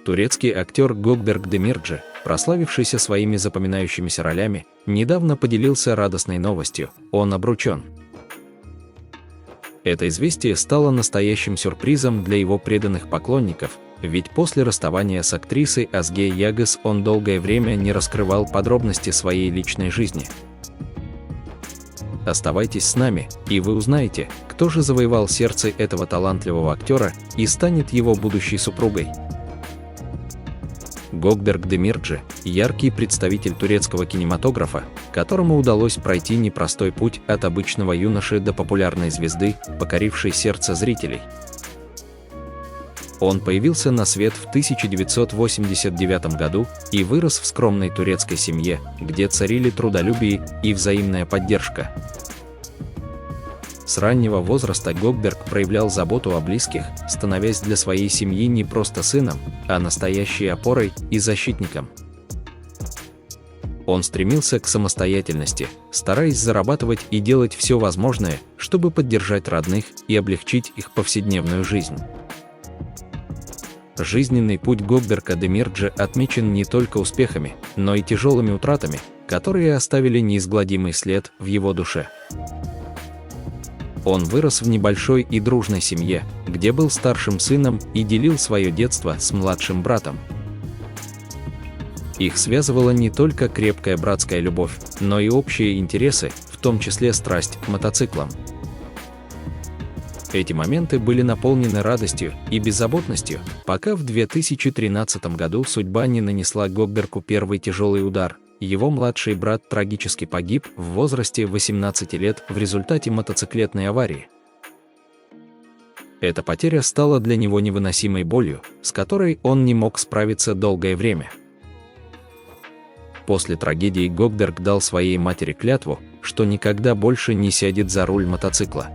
Турецкий актер Gökberk Demirci, прославившийся своими запоминающимися ролями, недавно поделился радостной новостью – он обручен. Это известие стало настоящим сюрпризом для его преданных поклонников, ведь после расставания с актрисой Özge Yağız он долгое время не раскрывал подробности своей личной жизни. Оставайтесь с нами, и вы узнаете, кто же завоевал сердце этого талантливого актера и станет его будущей супругой. Gökberk Demirci – яркий представитель турецкого кинематографа, которому удалось пройти непростой путь от обычного юноши до популярной звезды, покорившей сердце зрителей. Он появился на свет в 1989 году и вырос в скромной турецкой семье, где царили трудолюбие и взаимная поддержка. С раннего возраста Gökberk проявлял заботу о близких, становясь для своей семьи не просто сыном, а настоящей опорой и защитником. Он стремился к самостоятельности, стараясь зарабатывать и делать все возможное, чтобы поддержать родных и облегчить их повседневную жизнь. Жизненный путь Gökberk Demirci отмечен не только успехами, но и тяжелыми утратами, которые оставили неизгладимый след в его душе. Он вырос в небольшой и дружной семье, где был старшим сыном и делил свое детство с младшим братом. Их связывала не только крепкая братская любовь, но и общие интересы, в том числе страсть к мотоциклам. Эти моменты были наполнены радостью и беззаботностью, пока в 2013 году судьба не нанесла Gökberk'у первый тяжелый удар. Его младший брат трагически погиб в возрасте 18 лет в результате мотоциклетной аварии. Эта потеря стала для него невыносимой болью, с которой он не мог справиться долгое время. После трагедии Gökberk дал своей матери клятву, что никогда больше не сядет за руль мотоцикла.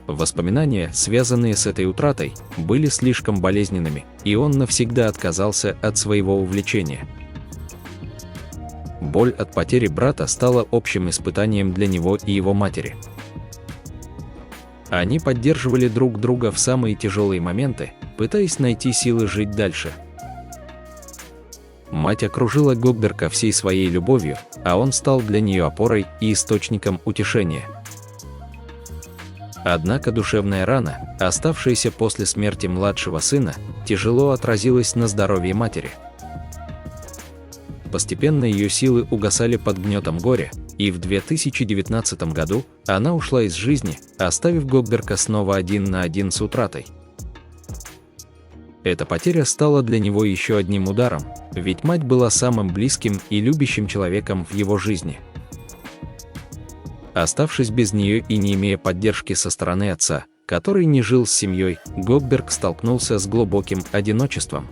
Воспоминания, связанные с этой утратой, были слишком болезненными, и он навсегда отказался от своего увлечения. Боль от потери брата стала общим испытанием для него и его матери. Они поддерживали друг друга в самые тяжелые моменты, пытаясь найти силы жить дальше. Мать окружила Gökberk'а всей своей любовью, а он стал для нее опорой и источником утешения. Однако душевная рана, оставшаяся после смерти младшего сына, тяжело отразилась на здоровье матери. Постепенно ее силы угасали под гнетом горя, и в 2019 году она ушла из жизни, оставив Gökberk'а снова один на один с утратой. Эта потеря стала для него еще одним ударом, ведь мать была самым близким и любящим человеком в его жизни. Оставшись без нее и не имея поддержки со стороны отца, который не жил с семьей, Gökberk столкнулся с глубоким одиночеством.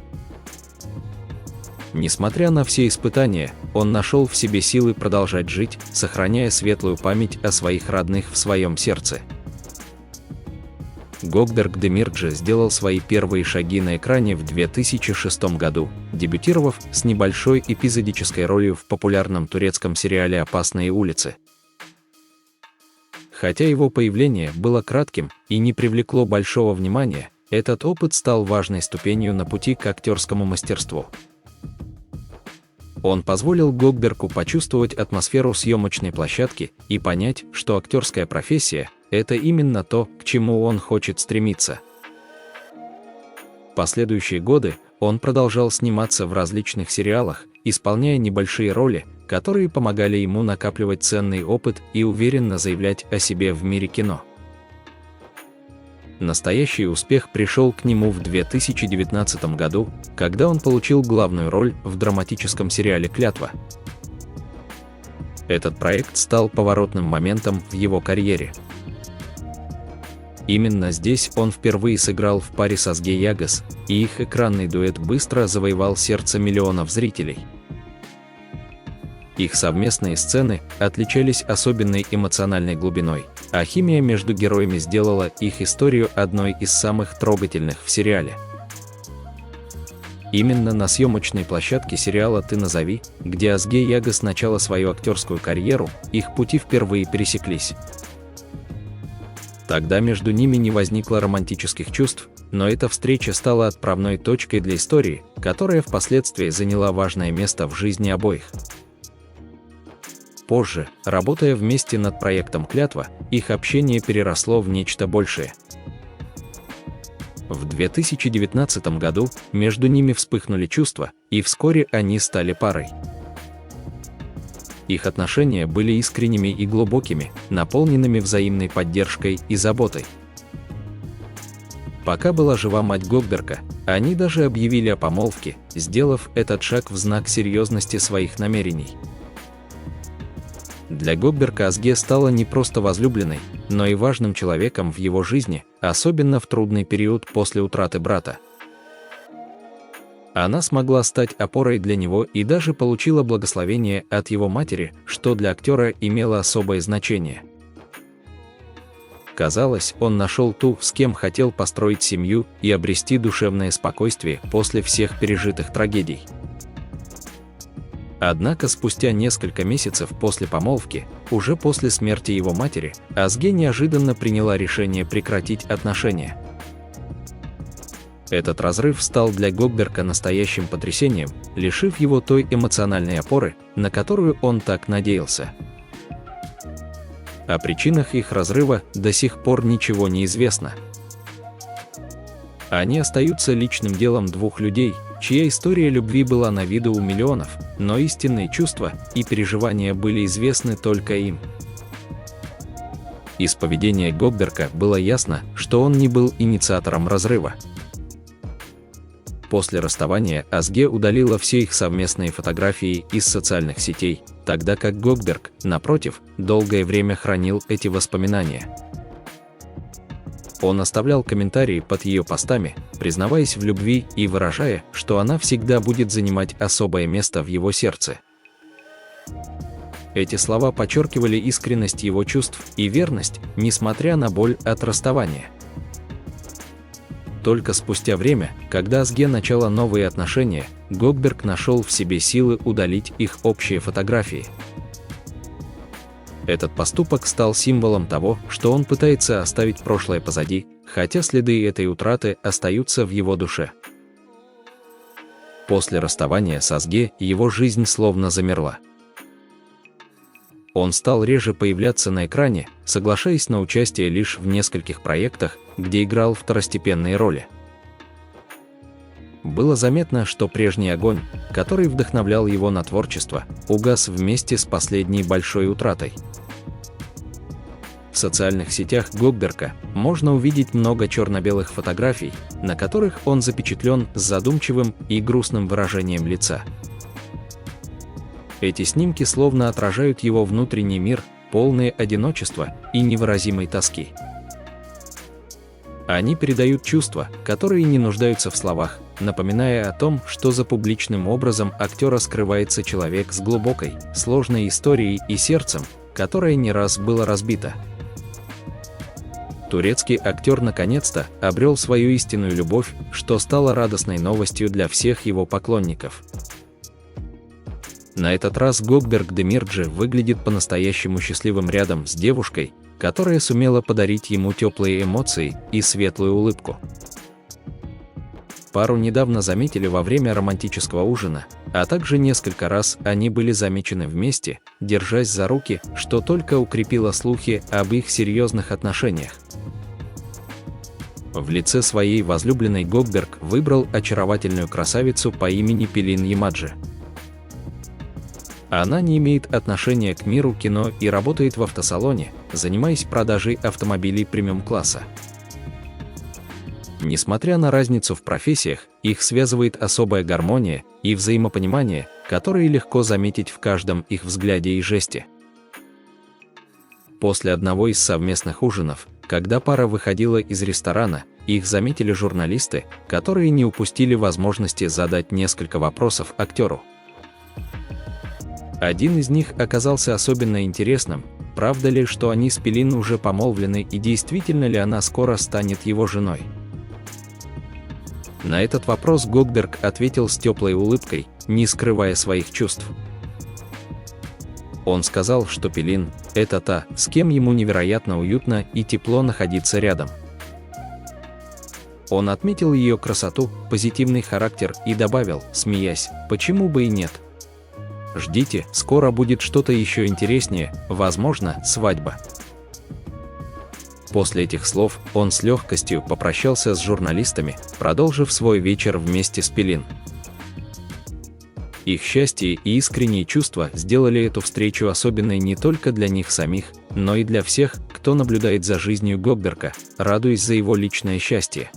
Несмотря на все испытания, он нашел в себе силы продолжать жить, сохраняя светлую память о своих родных в своем сердце. Gökberk Demirci сделал свои первые шаги на экране в 2006 году, дебютировав с небольшой эпизодической ролью в популярном турецком сериале «Опасные улицы». Хотя его появление было кратким и не привлекло большого внимания, этот опыт стал важной ступенью на пути к актерскому мастерству. Он позволил Gökberk'у почувствовать атмосферу съемочной площадки и понять, что актерская профессия – это именно то, к чему он хочет стремиться. В последующие годы он продолжал сниматься в различных сериалах, исполняя небольшие роли, которые помогали ему накапливать ценный опыт и уверенно заявлять о себе в мире кино. Настоящий успех пришел к нему в 2019 году, когда он получил главную роль в драматическом сериале «Клятва». Этот проект стал поворотным моментом в его карьере. Именно здесь он впервые сыграл в паре с Özge Yağız, и их экранный дуэт быстро завоевал сердце миллионов зрителей. Их совместные сцены отличались особенной эмоциональной глубиной, а химия между героями сделала их историю одной из самых трогательных в сериале. Именно на съемочной площадке сериала «Ты назови», где Özge Yağız начала свою актерскую карьеру, их пути впервые пересеклись. Тогда между ними не возникло романтических чувств, но эта встреча стала отправной точкой для истории, которая впоследствии заняла важное место в жизни обоих. Позже, работая вместе над проектом «Клятва», их общение переросло в нечто большее. В 2019 году между ними вспыхнули чувства, и вскоре они стали парой. Их отношения были искренними и глубокими, наполненными взаимной поддержкой и заботой. Пока была жива мать Гогберга, они даже объявили о помолвке, сделав этот шаг в знак серьезности своих намерений. Для Гогберга Азге стала не просто возлюбленной, но и важным человеком в его жизни, особенно в трудный период после утраты брата. Она смогла стать опорой для него и даже получила благословение от его матери, что для актера имело особое значение. Казалось, он нашел ту, с кем хотел построить семью и обрести душевное спокойствие после всех пережитых трагедий. Однако спустя несколько месяцев после помолвки, уже после смерти его матери, Азге неожиданно приняла решение прекратить отношения. Этот разрыв стал для Гогберга настоящим потрясением, лишив его той эмоциональной опоры, на которую он так надеялся. О причинах их разрыва до сих пор ничего не известно. Они остаются личным делом двух людей, чья история любви была на виду у миллионов, но истинные чувства и переживания были известны только им. Из поведения Гогберга было ясно, что он не был инициатором разрыва. После расставания Азге удалила все их совместные фотографии из социальных сетей, тогда как Гогберг, напротив, долгое время хранил эти воспоминания. Он оставлял комментарии под ее постами, признаваясь в любви и выражая, что она всегда будет занимать особое место в его сердце. Эти слова подчеркивали искренность его чувств и верность, несмотря на боль от расставания. Только спустя время, когда Азге начала новые отношения, Гогберг нашел в себе силы удалить их общие фотографии. Этот поступок стал символом того, что он пытается оставить прошлое позади, хотя следы этой утраты остаются в его душе. После расставания с Азге его жизнь словно замерла. Он стал реже появляться на экране, соглашаясь на участие лишь в нескольких проектах, где играл второстепенные роли. Было заметно, что прежний огонь, который вдохновлял его на творчество, угас вместе с последней большой утратой. В социальных сетях Гогберга можно увидеть много черно-белых фотографий, на которых он запечатлен с задумчивым и грустным выражением лица. Эти снимки словно отражают его внутренний мир, полный одиночества и невыразимой тоски. Они передают чувства, которые не нуждаются в словах, напоминая о том, что за публичным образом актера скрывается человек с глубокой, сложной историей и сердцем, которое не раз было разбито. Турецкий актер наконец-то обрел свою истинную любовь, что стало радостной новостью для всех его поклонников. На этот раз Гогберг Демирджи выглядит по-настоящему счастливым рядом с девушкой, которая сумела подарить ему теплые эмоции и светлую улыбку. Пару недавно заметили во время романтического ужина, а также несколько раз они были замечены вместе, держась за руки, что только укрепило слухи об их серьезных отношениях. В лице своей возлюбленной Гогберг выбрал очаровательную красавицу по имени Пелин Ямаджи. Она не имеет отношения к миру кино и работает в автосалоне, занимаясь продажей автомобилей премиум-класса. Несмотря на разницу в профессиях, их связывает особая гармония и взаимопонимание, которые легко заметить в каждом их взгляде и жесте. После одного из совместных ужинов, когда пара выходила из ресторана, их заметили журналисты, которые не упустили возможности задать несколько вопросов актеру. Один из них оказался особенно интересным: правда ли, что они с Пелин уже помолвлены, и действительно ли она скоро станет его женой? На этот вопрос Гогберг ответил с теплой улыбкой, не скрывая своих чувств. Он сказал, что Пелин – это та, с кем ему невероятно уютно и тепло находиться рядом. Он отметил ее красоту, позитивный характер и добавил, смеясь, почему бы и нет. Ждите, скоро будет что-то еще интереснее, возможно, свадьба. После этих слов он с легкостью попрощался с журналистами, продолжив свой вечер вместе с Пелин. Их счастье и искренние чувства сделали эту встречу особенной не только для них самих, но и для всех, кто наблюдает за жизнью Гогберга, радуясь за его личное счастье.